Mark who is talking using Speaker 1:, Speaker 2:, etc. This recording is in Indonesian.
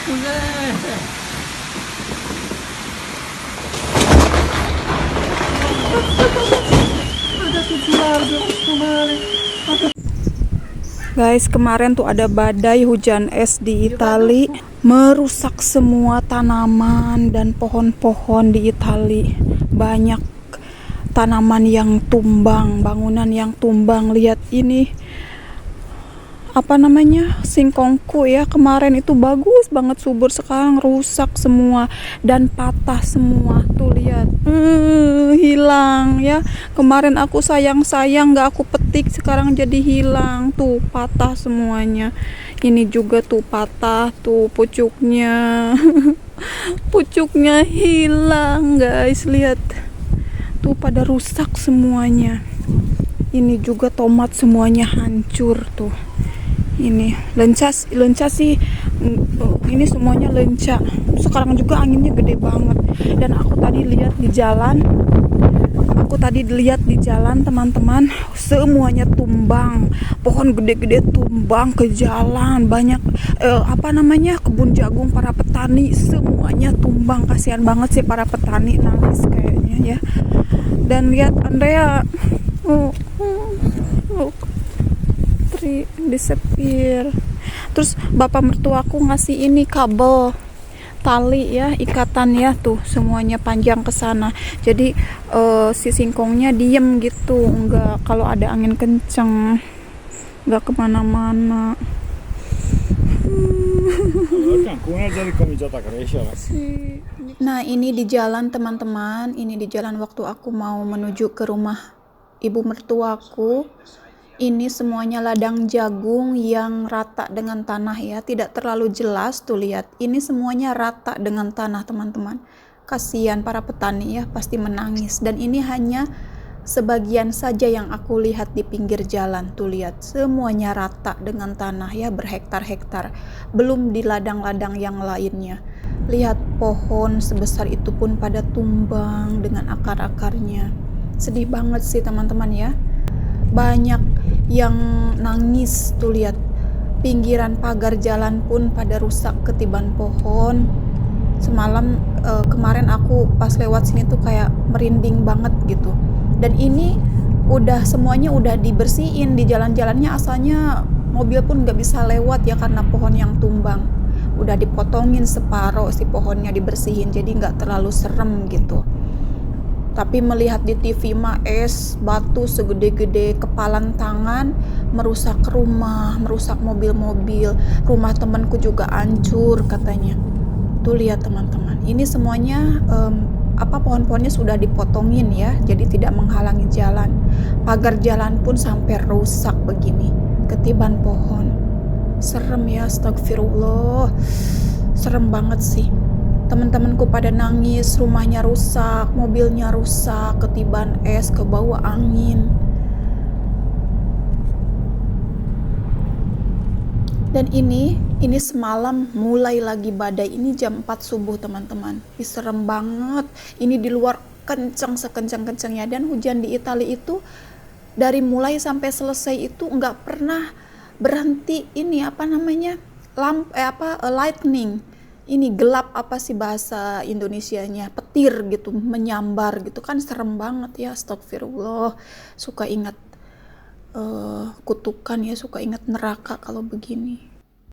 Speaker 1: Guys, kemarin tuh ada badai hujan es di Itali, merusak semua tanaman dan pohon-pohon di Itali. Banyak tanaman yang tumbang, bangunan yang tumbang. Lihat ini, apa namanya, singkongku ya, kemarin itu bagus banget subur, sekarang rusak semua dan patah semua. Tuh lihat, hilang ya. Kemarin aku sayang-sayang gak aku petik, sekarang jadi hilang. Tuh patah semuanya. Ini juga tuh patah, tuh pucuknya. Pucuknya hilang guys, lihat. Tuh pada rusak semuanya. Ini juga tomat semuanya hancur tuh. Ini lenca sih, ini semuanya lenca. Sekarang juga anginnya gede banget. Dan aku tadi lihat di jalan teman-teman, semuanya tumbang. Pohon gede-gede tumbang ke jalan. Banyak kebun jagung para petani semuanya tumbang. Kasihan banget sih para petani, nangis kayaknya ya. Dan lihat Andrea, disepir. Terus bapak mertuaku ngasih ini kabel tali ya, ikatan ya, tuh semuanya panjang ke sana. Jadi si singkongnya diem gitu, enggak kalau ada angin kenceng, enggak kemana-mana. Nah ini di jalan teman-teman, ini di jalan waktu aku mau menuju ke rumah ibu mertuaku. Ini semuanya ladang jagung yang rata dengan tanah ya, tidak terlalu jelas tuh, lihat. Ini semuanya rata dengan tanah teman-teman. Kasihan para petani ya, pasti menangis. Dan ini hanya sebagian saja yang aku lihat di pinggir jalan tuh, lihat. Semuanya rata dengan tanah ya, berhektar-hektar. Belum di ladang-ladang yang lainnya. Lihat pohon sebesar itu pun pada tumbang dengan akar-akarnya. Sedih banget sih teman-teman ya. Banyak yang nangis tuh, lihat. Pinggiran pagar jalan pun pada rusak ketiban pohon. Semalam kemarin aku pas lewat sini tuh kayak merinding banget gitu. Dan ini semuanya udah dibersihin di jalan-jalannya, asalnya mobil pun nggak bisa lewat ya karena pohon yang tumbang. Udah dipotongin separuh si pohonnya, dibersihin, jadi nggak terlalu serem gitu. Tapi melihat di TV mah es batu segede-gede kepalan tangan merusak rumah, merusak mobil-mobil. Rumah temanku juga hancur katanya. Tuh lihat teman-teman, ini semuanya pohon-pohonnya sudah dipotongin ya, jadi tidak menghalangi jalan. Pagar jalan pun sampai rusak begini, ketiban pohon. Serem ya, astagfirullah. Serem banget sih. Teman-temanku pada nangis, rumahnya rusak, mobilnya rusak, ketiban es, kebawa angin. Dan ini semalam mulai lagi badai, ini jam 4 subuh teman-teman. Serem banget. Ini di luar kenceng sekencang-kencangnya, dan hujan di Italia itu dari mulai sampai selesai itu nggak pernah berhenti. Ini lightning. Ini gelap, apa sih bahasa Indonesianya, petir gitu, menyambar gitu kan, serem banget ya, astagfirullah. Suka ingat kutukan ya, suka ingat neraka kalau begini.